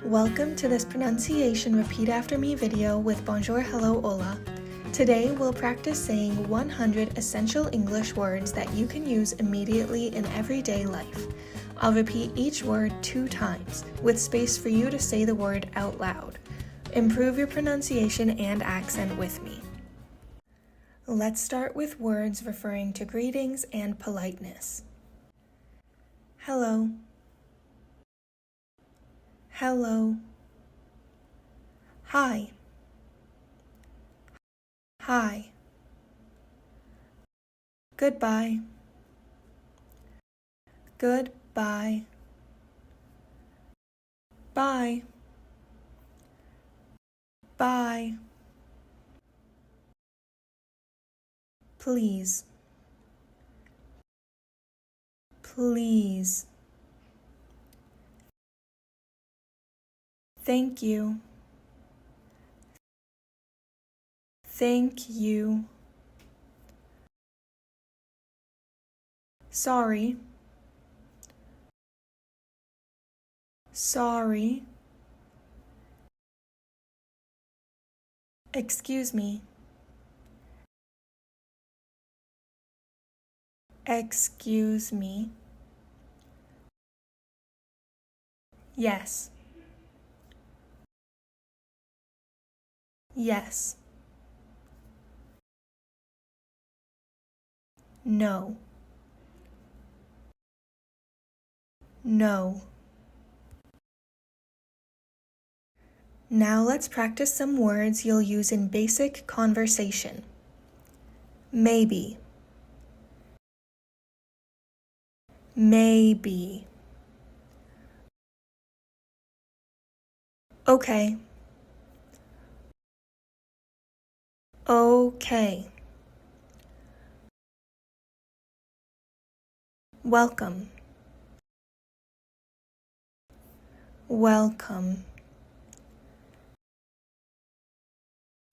Welcome to this pronunciation repeat after me video with Bonjour, Hello, Hola. Today we'll practice saying 100 essential English words that you can use immediately in everyday life. I'll repeat each word 2 times, with space for you to say the word out loud. Improve your pronunciation and accent with me. Let's start with words referring to greetings and politeness. Hello. Hello. Hi. Hi. Goodbye. Goodbye. Bye. Bye. Please. Please. Thank you. Thank you. Sorry. Sorry. Excuse me. Excuse me. Yes. Yes. No. No. Now let's practice some words you'll use in basic conversation. Maybe. Maybe. Okay. Okay. Welcome. Welcome.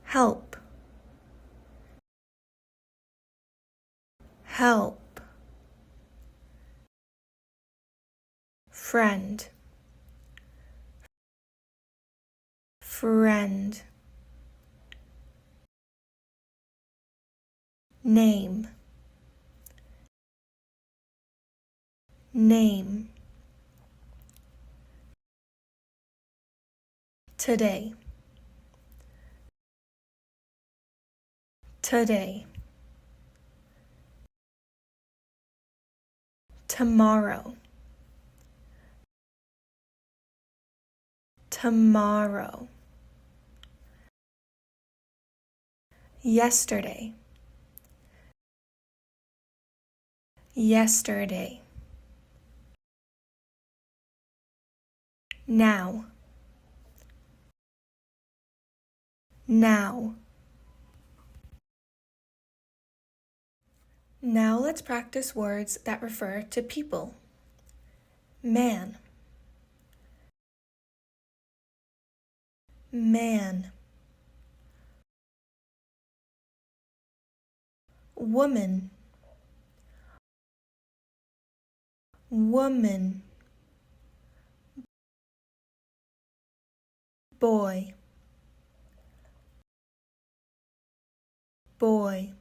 Help. Help. Friend. Friend. Name. Name. Today. Today. Tomorrow. Tomorrow. Yesterday. Yesterday. Now. Now. Now let's practice words that refer to people. Man. Man. Woman. Woman. Boy. Boy.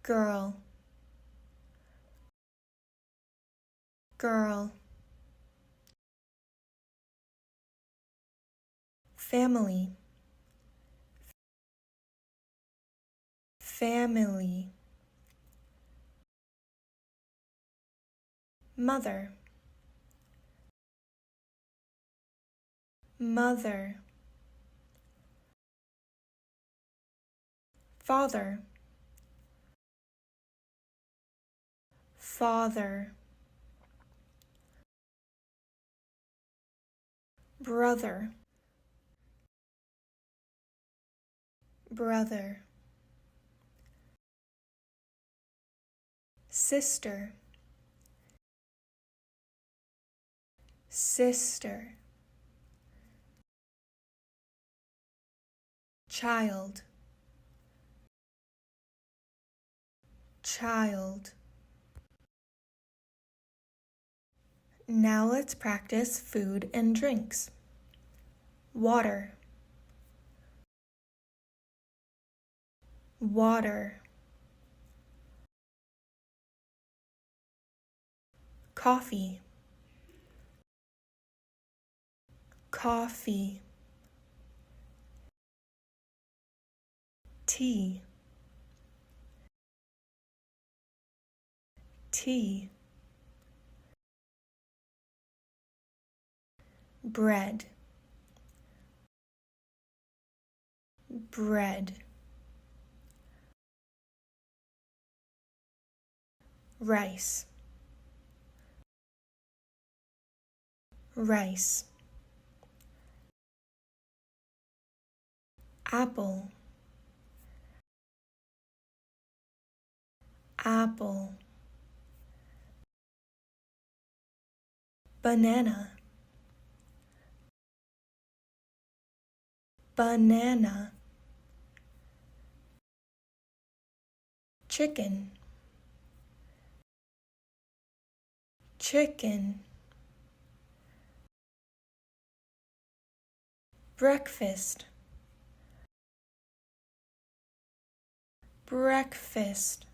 Girl. Girl. Family. Family. Mother. Mother. Father. Father. Brother. Brother. Sister. Sister. Child. Child. Now let's practice food and drinks. Water, water. Coffee, coffee. Tea, tea. Bread, bread. Rice, rice. Apple, apple. Banana, banana. Chicken, chicken. Breakfast, breakfast.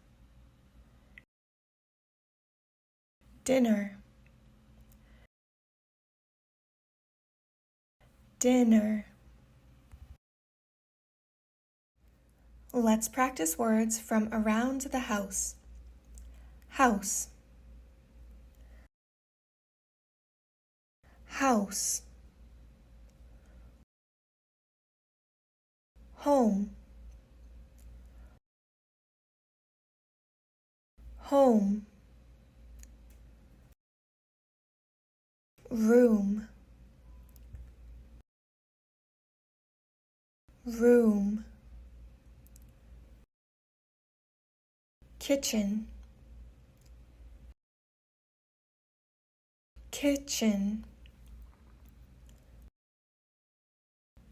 Dinner, dinner. Let's practice words from around the house. House, house. Home, home. Room, room. Kitchen, kitchen.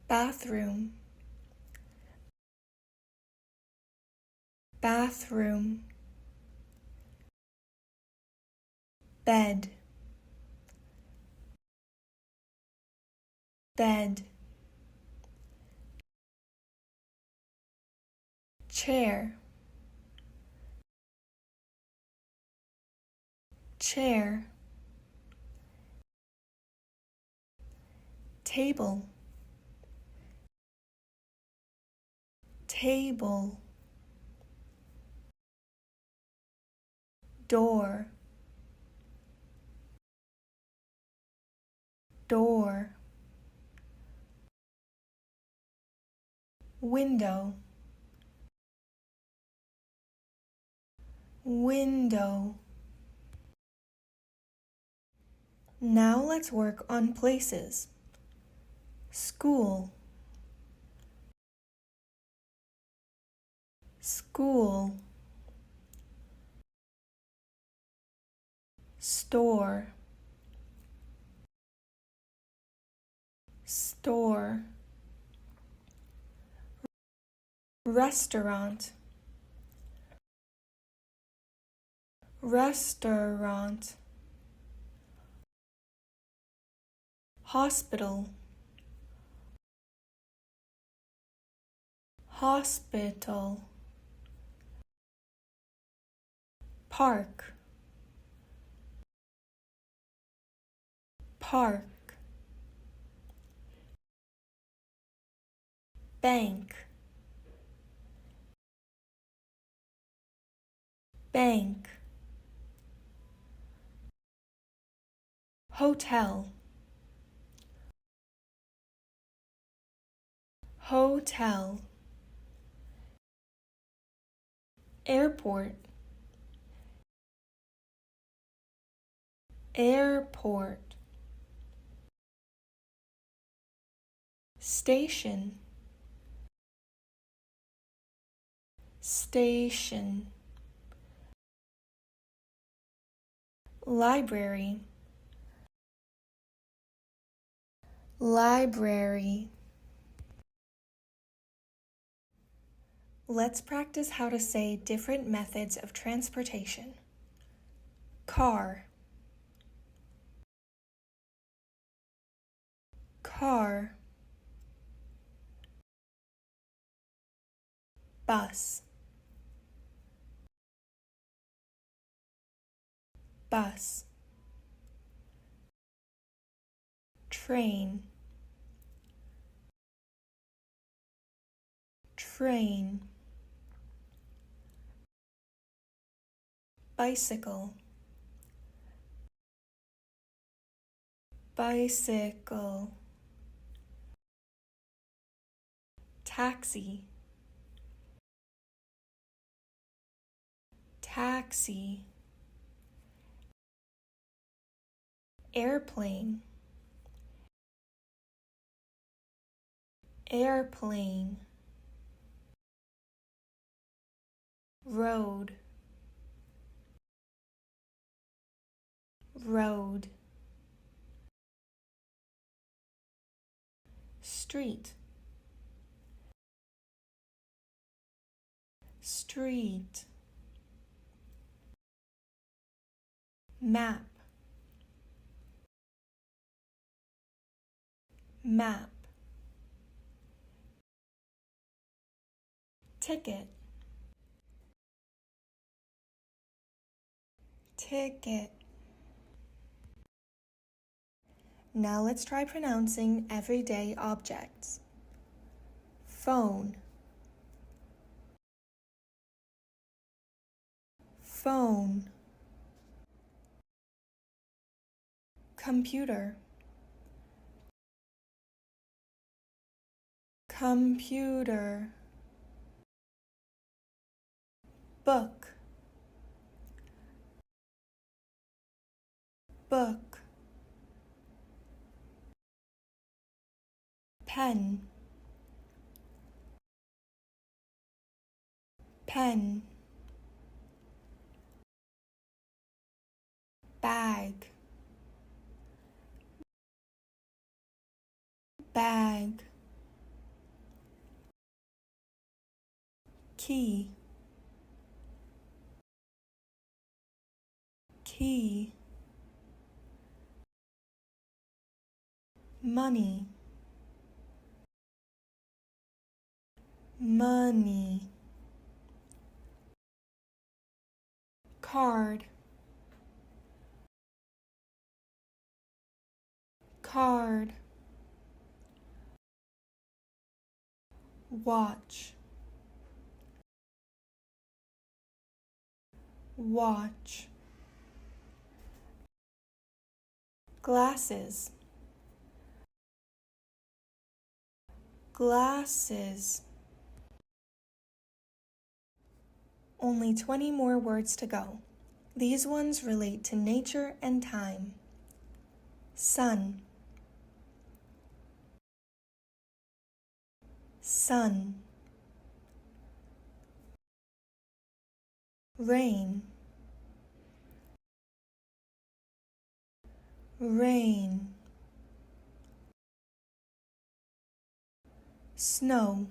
Bathroom, bathroom. Bed, bed. Chair, chair. Table, table. Door, door. Window, window. Now let's work on places. School, school. Store, store. Restaurant, restaurant. Hospital, hospital. Park, park. Bank, bank. Hotel, hotel. Airport, airport. Station, station. Library, library. Let's practice how to say different methods of transportation. Car, car, bus, bus, train, train, bicycle, bicycle, taxi, taxi, airplane, airplane, road, road, street, street, map, map, ticket, ticket. Now let's try pronouncing everyday objects. Phone, phone, computer, computer, book, book, pen, pen, bag, bag, key, key, money, money, card, card, watch, watch, glasses, glasses. Only 20 more words to go. These ones relate to nature and time. Sun, sun, rain, rain, snow,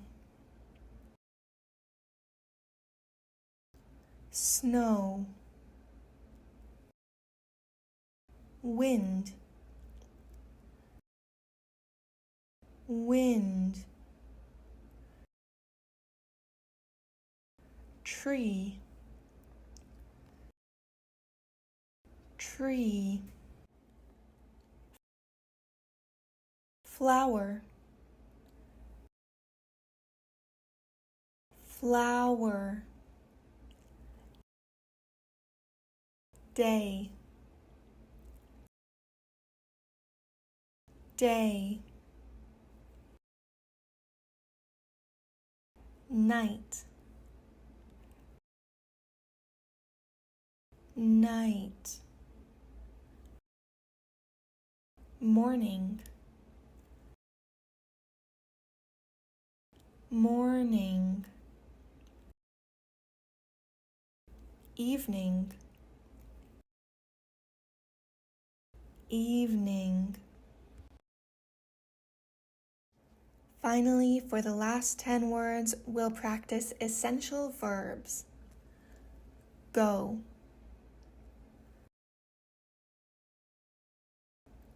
snow, wind, wind, tree, tree, flower, flower, day, day, night, night, morning, morning, evening, evening. Finally, for the last 10 words, we'll practice essential verbs. Go,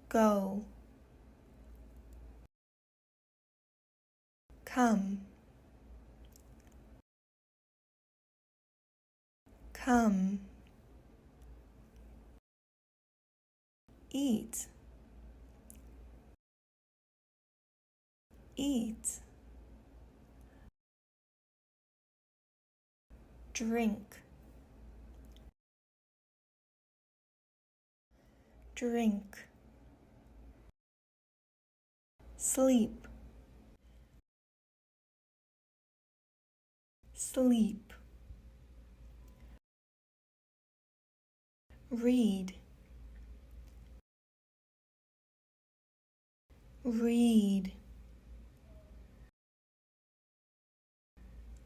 go, come, come. Eat, eat. Drink, drink. Sleep, sleep. Read, read.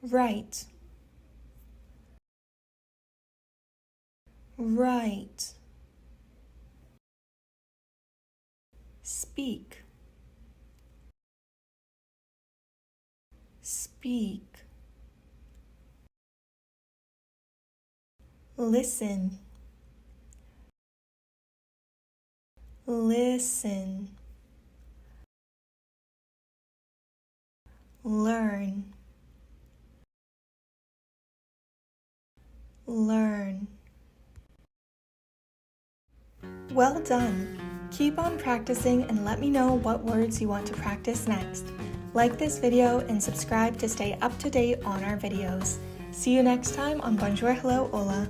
Write, write. Speak, speak. Listen, listen. Learn, learn. Well done! Keep on practicing and let me know what words you want to practice next. Like this video and subscribe to stay up to date on our videos. See you next time on Bonjour, Hello, Hola!